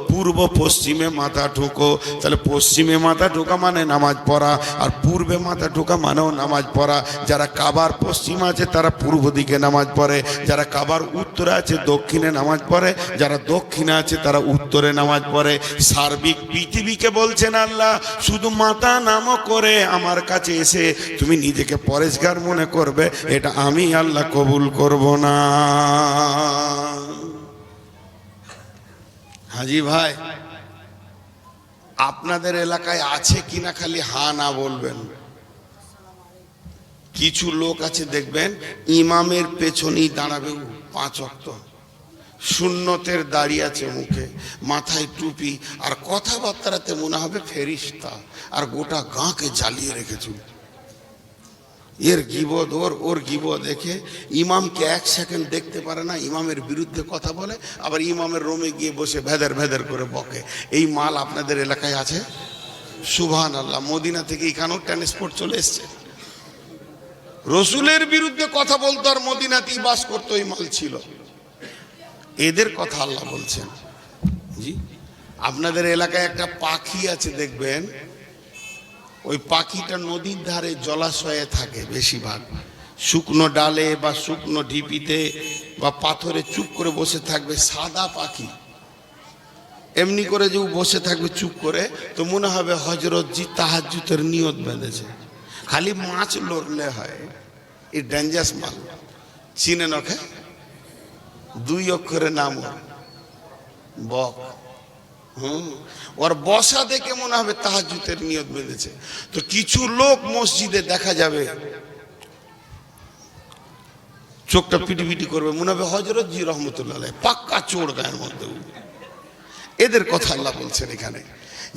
পূর্ব পশ্চিমে মাথা ঠুকো। তাহলে পশ্চিমে মাথা ঠোকা মানে নামাজ পড়া, আর পূর্বে মাথা ঠোকা মানেও নামাজ পড়া। যারা কাবার পশ্চিম আছে তারা পূর্ব দিকে নামাজ পড়ে, যারা কাবার উত্তরে আছে দক্ষিণে নামাজ পড়ে, যারা দক্ষিণে আছে তারা উত্তরে নামাজ পড়ে। সার্বিক পৃথিবীকে বলছেন আল্লাহ শুধু মাথা নামো করে আমার কাছে এসে তুমি নিজেকে পরেশগার মনে করবে, এটা আমি আল্লাহ কবুল করব না। হাজি ভাই আপনাদের এলাকায় আছে কিনা খালি হ্যাঁ না বলবেন। কিছু লোক আছে দেখবেন ইমামের পেছনেই দাঁড়াবে 5 ওয়াক্ত, সুন্নতের দাড়ি আছে মুখে, মাথায় টুপি, আর কথাবার্তাতে মনে হবে ফেরিস্তা, আর গোটা গাঁকে জ্বালিয়ে রেখেছে। এর গিবদ ওর গিবদ দেখে ইমামকে 1 সেকেন্ড দেখতে পারে না, ইমামের বিরুদ্ধে কথা বলে, আবার ইমামের রুমে গিয়ে বসে ভেদের ভেদের করে বকে। এই মাল আপনাদের এলাকায় আছে? সুবহানাল্লাহ। মদিনা থেকে এখানেও ট্রান্সপোর্ট চলে এসছে। রসুলের বিরুদ্ধে কথা বলতো আর মদিনাতেই বাস করতো, এই মাল ছিল। এদের কথা আল্লাহ বলছেন। জি, আপনাদের এলাকায় একটা পাখি আছে দেখবেন, ওই পাখিটা নদীর ধারে জলাশয়ে থাকে বেশিরভাগ, শুকনো ডালে বা শুকনো ঢিপিতে বা পাথরে চুপ করে বসে থাকবে। সাদা পাখি এমনি করে যে বসে থাকবে চুপ করে, তো মনে হবে হযরতজি তাহাজ্জুদের নিয়ত বেঁধেছে। খালি মাছ লড়লে হয়। এই ডেঞ্জারাস মাল, চিনেন ওকে? 2 অক্ষরের নাম বক। ওর বসা দেখে মনে হবে তাহাজ্জুদের নিয়ত বেঁধেছে। তো কিছু লোক মসজিদে দেখা যাবে চোখটা পিটি করবে, মনে হবে হযরতজি রহমতুল্লাহ আলাইহি, পাক্কা চোর গায়ের মধ্যে। এদের কথা আল্লাহ বলছেন এখানে,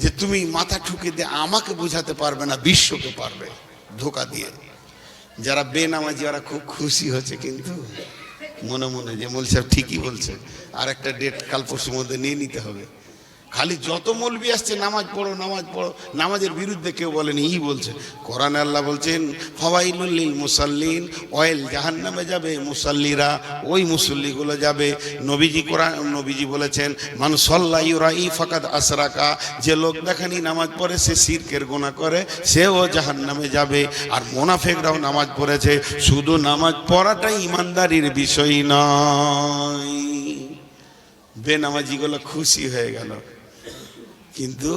যে তুমি মাথা ঠুকে দিয়ে আমাকে বোঝাতে পারবে না, বিশ্বকে পারবে ধোকা দিয়ে। যারা বেনামাজি ওরা খুব খুশি হচ্ছে, কিন্তু মনে মনে যে মৌলভী সাহেব ঠিকই বলছে, আর একটা ডেট কাল পরশুর মধ্যে নিয়ে নিতে হবে। খালি যত মৌলবি আসছে নামাজ পড়ো নামাজ পড়ো, নামাজের বিরুদ্ধে কেউ বলেনি, ই বলছে। কোরআনে আল্লাহ বলছেন ফাওয়াইলুল লিল মুসাল্লিন, অয়েল জাহান্নামে যাবে মুসাল্লিরা, ওই মুসল্লিগুলো যাবে। নবীজি বলেছেন মান সাল্লা ইউরাই ফাকাদ আসরাকা, যে লোক দেখানি নামাজ পড়ে সে শিরকের গুনাহ করে, সেও জাহান্নামে যাবে। আর মুনাফিকরাও নামাজ পড়েছে। শুধু নামাজ পড়াটাই ইমানদারির বিষয় নয়। বেনামাজিগুলো খুশি হয়ে গেল, কিন্তু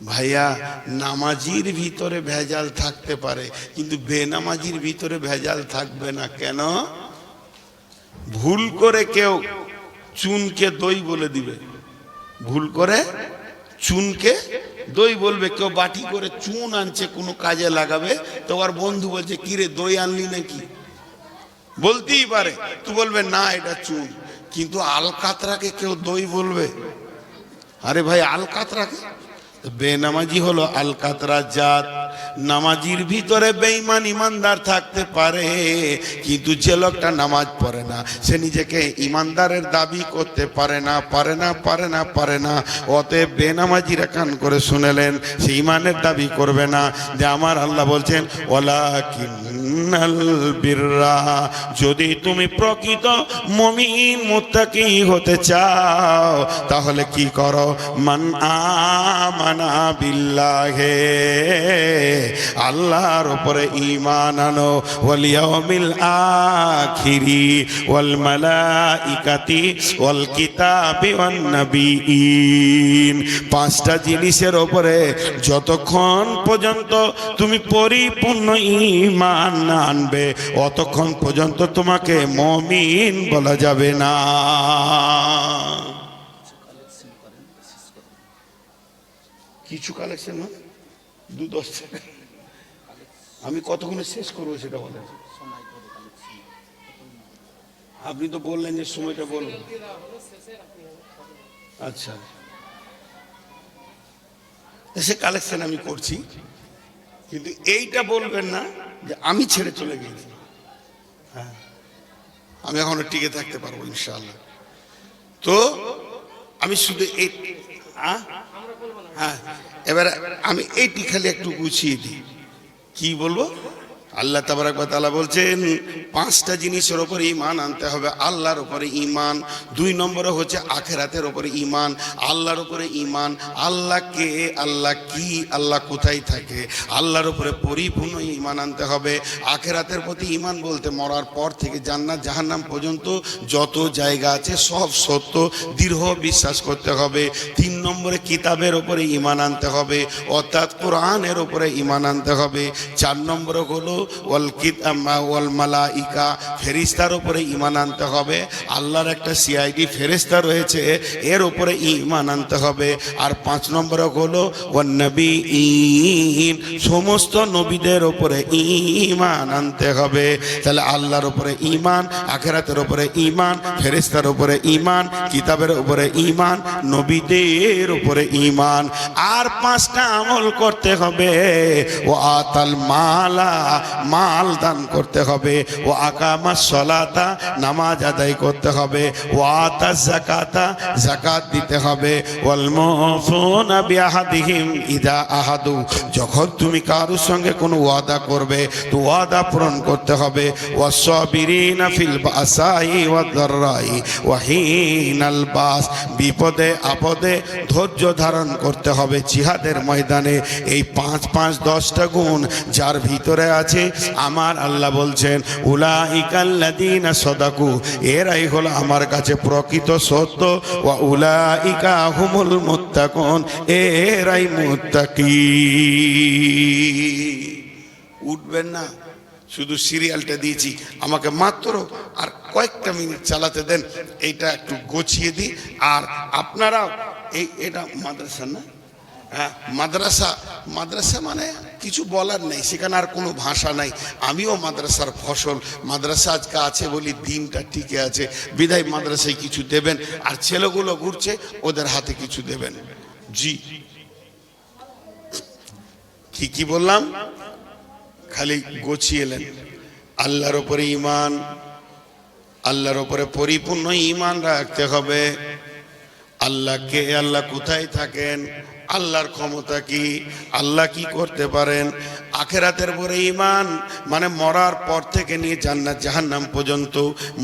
ভাইয়া নামাজির ভিতরে ভেজাল থাকতে পারে, কিন্তু বেনামাজির ভিতরে ভেজাল থাকবে না। কেন? ভুল করে কেউ চুনকে দই বলে দিবে, ভুল করে চুনকে দই বলবে। কেউ বাটি করে চুন আনছে কোনো কাজে লাগাবে, তো আর বন্ধু বলছে কিরে দই আনলি নাকি, বলতেই পারে। তুই বলবে না এটা চুন, কিন্তু আলকাতরাকে কেউ দই বলবে? আরে ভাই আলকাতরাকে, বেনামাজি হলো আলকাতরা জাত। নামাজির ভিতরে বেঈমান ইমানদার থাকতে পারে, কিন্তু যে লোকটা নামাজ পড়ে না সে নিজেকে ইমানদারের দাবি করতে পারে না। অতএব বেনামাজিরা কান করে শুনেলেন, সে ইমানের দাবি করবে না। যে আমার আল্লাহ বলছেন ওয়ালাকিন্নাল বিররা, যদি তুমি প্রকৃত মুমিন মুত্তাকি হতে চাও তাহলে কি করো? মান আমানা বিল্লাহি, আল্লাহর উপরে ঈমান আনো, ওয়াল ইয়াউমিল আখিরি ওয়াল মালাইকাতি ওয়াল কিতাবি ওয়ান নাবিয়িন। 5টা জিনিসের উপরে যতক্ষণ পর্যন্ত তুমি পরিপূর্ণ ঈমান না আনবে, অতক্ষণ পর্যন্ত তোমাকে মুমিন বলা যাবে না। কিছু কালেকশন না 2-10 সেকেন্ড, আমি কতক্ষণে শেষ করবো সেটা বলেন। আপনি তো বললেন যে সময়টা বলবেন। আচ্ছা, সে কালেকশন আমি করছি, কিন্তু এইটা বলবেন না যে আমি ছেড়ে চলে গেছি। হ্যাঁ, আমি এখনো টিকে থাকতে পারবো ইনশাআল্লাহ। তো আমি শুধু এই হ্যাঁ, এবার আমি এইটি খালি একটু গুছিয়ে দিই। কি বলবো? আল্লাহ তাবারক ওয়া তাআলা বলছেন 5টা জিনিসের উপরে ঈমান আনতে হবে। আল্লাহর উপরে ঈমান, 2 নম্বরে হচ্ছে আখিরাতের উপরে ঈমান। আল্লাহর উপরে ঈমান, আল্লাহ কে, আল্লাহ কি, আল্লাহ কোথায় থাকে, আল্লাহর উপরে পরিপূর্ণ ঈমান আনতে হবে। আখিরাতের প্রতি ঈমান বলতে মরার পর থেকে জান্নাত জাহান্নাম পর্যন্ত যত জায়গা আছে সব সত্য, দৃঢ় বিশ্বাস করতে হবে। 3 নম্বরে কিতাবের উপরে ঈমান আনতে হবে, অর্থাৎ কোরআনের উপরে ঈমান আনতে হবে। 4 নম্বরে হলো ওয়াল মালাইকা, ফেরেশতার উপরে ঈমান আনতে হবে। আল্লাহর একটা সিআইডি ফেরেশতা রয়েছে, এর উপরে ঈমান আনতে হবে। আর 5 নম্বর হলো ওয়ান নবিয়্যিন, সমস্ত নবীদের উপরে ঈমান আনতে হবে। তাহলে আল্লাহর উপরে ঈমান, আখিরাতের উপরে ঈমান, ফেরেশতার উপরে ঈমান, কিতাবের উপরে ঈমান, নবীদের উপরে ঈমান। আর 5টা আমল করতে হবে। ও আতাল মালা, মাল দান করতে হবে। ও আকামাস সালাতা, নামাজ আদায় করতে হবে। ও আতাজ যাকাতা, যাকাত দিতে হবে। ওয়াল মুফুনা বিআহাদিহিম ইদা আহাদু, যখন তুমি কারোর সঙ্গে কোনো ওয়াদা করবে তো ওয়াদা পূরণ করতে হবে। ওয়াসসাবিরিনা ফিল বাসাই ওয়াদ-দাররাই ওয়া হিনাল বাস, বিপদে আপদে ধৈর্য ধারণ করতে হবে জিহাদের ময়দানে। এই 5-5-10টা গুণ যার ভিতরে আছে, আমার আল্লাহ বলছেন উলাইকাল্লাযীনা সাদাকু, এরাই হলো আমার কাছে প্রকৃত সত্য। ওয়া উলাইকা হুমুল মুত্তাকুন, এরাই মুত্তাকি। উঠবেন না, শুধু সিরিয়ালটা দিয়েছি, আমাকে মাত্র আর কয়েকটা মিনিট চালাতে দেন, এইটা একটু গোছিয়ে দিই। আর আপনারাও এটা মাদ্রাসা না? হ্যাঁ, মাদ্রাসা মানে কিছু বলার নেই, সেখানে আর কোনো ভাষা নাই। আমিও মাদ্রাসার ফসল, মাদ্রাসা আজকে আছে বলি দিনটা টিকে আছে, বিধায় মাদ্রাসায় কিছু দেবেন। আর ছেলেগুলো ঘুরছে, ওদের হাতে কিছু দেবেন। জি, কি বললাম? খালি গোছিয়েলেন। আল্লাহর উপরে ঈমান, আল্লাহর উপরে পরিপূর্ণ ঈমান রাখতে হবে। আল্লাহ কে, আল্লাহ কোথায় থাকেন, আল্লাহর ক্ষমতা কি, আল্লাহ কি করতে পারেন। আখিরাতের পরে ঈমান মানে মরার পর থেকে নিয়ে জান্নাত জাহান্নাম পর্যন্ত।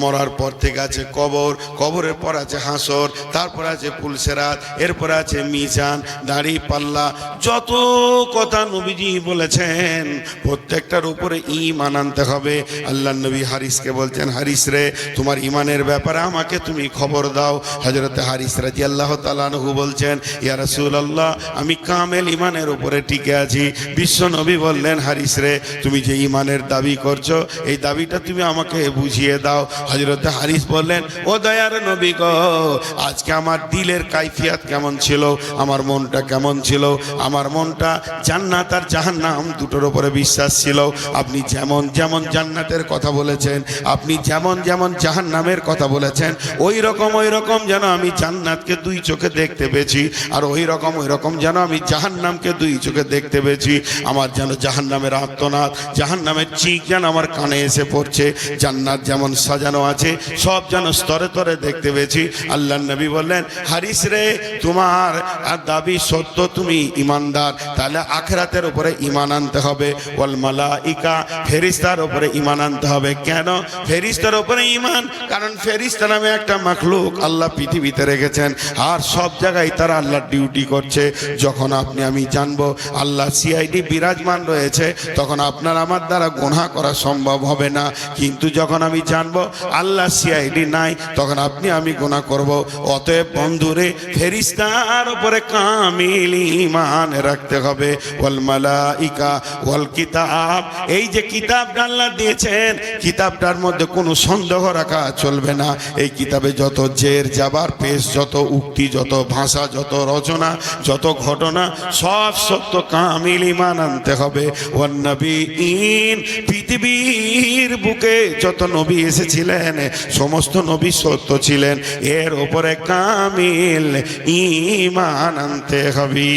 মরার পর থেকে আছে কবর, কবরের পর আছে হাসর, তারপর আছে পুলসেরাত, এরপর আছে মিজান, দাড়ি পাল্লা। যত কথা নবীজি বলেছেন প্রত্যেকটার উপরে ঈমান আনতে হবে। আল্লাহ নবী হারিসকে বলছেন, হারিস রে, তোমার ঈমানের ব্যাপারে আমাকে তুমি খবর দাও। হযরতে হারিস রাদিয়াল্লাহু তাআলা আনহু বলছেন, ইয়া রাসূলুল্লাহ, আমি কামেল ঈমানের উপরে টিকে আছি। বিশ্ব নবী বললেন, হারিস রে, তুমি যে ঈমানের দাবি করছো, এই দাবিটা তুমি আমাকে বুঝিয়ে দাও। হযরতে হারিস বললেন, ও দয়ার নবী গো, আজকে আমার দিলের কাইফিয়াত কেমন ছিল, আমার মনটা কেমন ছিল? আমার মনটা জান্নাত আর জাহান্নাম দুটোর উপরে বিশ্বাস ছিল। আপনি যেমন যেমন জান্নাতের কথা বলেছেন, আপনি যেমন যেমন জাহান্নামের কথা বলেছেন, ওই রকম যেন আমি জান্নাতকে 2 চোখে দেখতে পেয়েছি, আর ওই রকম যেন আমি জাহান্নামকে 2 চোখে দেখতে পেয়েছি। আমার যেন জাহান্নামের আর্তনাদ, জাহান্নামের চিক যেন আমার কানে এসে পড়ছে। জান্নাত যেমন সাজানো আছে, সব যেন স্তরে স্তরে দেখতে পেয়েছি। আল্লাহর নবী বললেন, হারিস রে, তোমার দাবি সত্য, তুমি ঈমানদার, তাহলে আখিরাতের উপরে ঈমান আনতে হবে। ওয়াল মালাইকা, ফেরেশতার উপরে ঈমান আনতে হবে। কেন ফেরেশতার উপরে ঈমান? কারণ ফেরেশতা নামে একটা মাখলুক আল্লাহ পৃথিবীতে রেখেছেন, আর সব জায়গায় তারা আল্লাহর ডিউটি করছে। যখন আপনি আমি জানবো আল্লাহ সিআইডি বিরাজমান রয়েছে, তখন আপনার আমার দ্বারা গুনাহ করা সম্ভব হবে না। কিন্তু যখন আমি জানবো আল্লাহ সিআইডি নাই, তখন আপনি আমি গুনাহ করব। অতএব বন্ধুরে, ফেরেশতার উপরে কামিল ঈমান রাখতে হবে। ওয়াল মালাইকা ওয়াল কিতাব, এই যে কিতাবটা আল্লাহ দিয়েছেন, কিতাবটার মধ্যে কোনো সন্দেহ রাখা চলবে না। এই কিতাবে যত জের জাবার পেশ, যত উক্তি, যত ভাষা, যত রচনা, যত ঘটনা, সব সত্য, কামিল ঈমান আনতে হবে। ওয়ান নবিয়্যিন, পৃথিবীর বুকে যত নবী এসেছিলেন সমস্ত নবী সত্য ছিলেন, এর উপরে কামিল ঈমান আনতে হবে।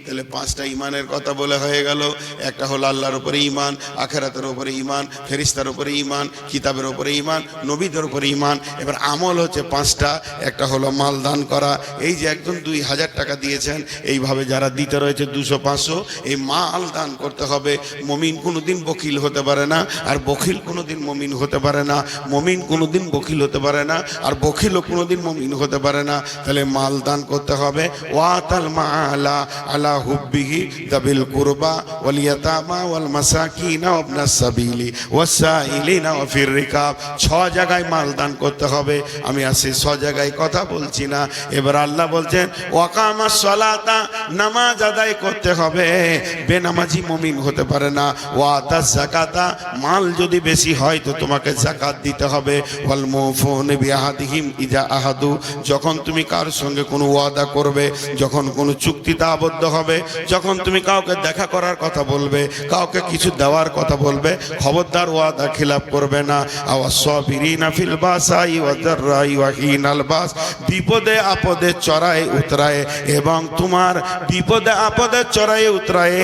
তাহলে 5টা ঈমানের কথা বলা হয়ে গেল। একটা হলো আল্লাহর উপরে ঈমান, আখিরাতের উপরে ঈমান, ফেরেশতার উপরে ঈমান, কিতাবের উপরে ঈমান, নবীদের উপরে ঈমান। এবার আমল হচ্ছে 5টা। একটা হলো মাল দান করা। এই যে একজন 2000 টাকা দিয়েছেন, এইভাবে যারা দিতে রয়েছে 200-500, এই মাল দান করতে হবে। মুমিন কোনোদিন বখিল হতে পারে না, আর বখিল কোনোদিন মুমিন হতে পারে না। মুমিন কোনোদিন বখিল হতে পারে না, আর বখিলও কোনোদিন মুমিন হতে পারে না। তাহলে মাল দান করতে হবে। ওয়াতাল মালা আলা হুব্বিহি দাবিল কুরবা ওয়াল ইয়াতামা ওয়াল মাসাকিন ওয়া ইবনাস সাবিলি ওয়াসাইলিনা ওয়া ফির রিকাব। 6 জায়গায় মাল দান করতে হবে। আমি আসি 6 জায়গায় কথা বলছি না। এবার আল্লাহ বলছেন ওয়াকামাস সালাতা, নামাজ আদায় করতে হবে, বেনামাজি মুমিন হতে পারে না। ওয়াতাজ যাকাতা, মাল যদি বেশি হয় তো তোমাকে যাকাত দিতে হবে। ওয়াল মুফুনা বিআহাদিহিম ইজা আহাদু, যখন তুমি কার সঙ্গে কোনো ওয়াদা করবে, যখন কোনো চুক্তিতে আবদ্ধ হবে, যখন তুমি কাউকে দেখা করার কথা বলবে, কাউকে কিছু দেওয়ার কথা বলবে, খবরদার ওয়াদা খিলাফ করবে না। আওয়াসসাবিরিনা ফিল বাসাই ওয়াদ দাররাই ওয়া হিনাল বাস, বিপদে আপদে চড়ায় উতরায় এবং তোমার বিপদে আপদে চড়ায় উতরায়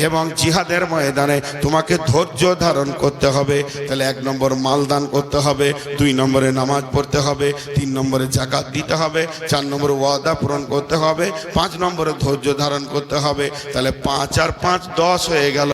এবং জিহাদের ময়দানে তোমাকে ধৈর্য ধারণ করতে হবে। তাহলে 1 নম্বর মাল দান করতে হবে, 2 নম্বরে নামাজ পড়তে হবে, 3 নম্বরে যাকাত দিতে হবে, 4 নম্বরে ওয়াদা পূরণ করতে হবে, 5 নম্বরে ধৈর্য ধারণ করতে হবে। তাহলে 5 আর 5 10 হয়ে গেল।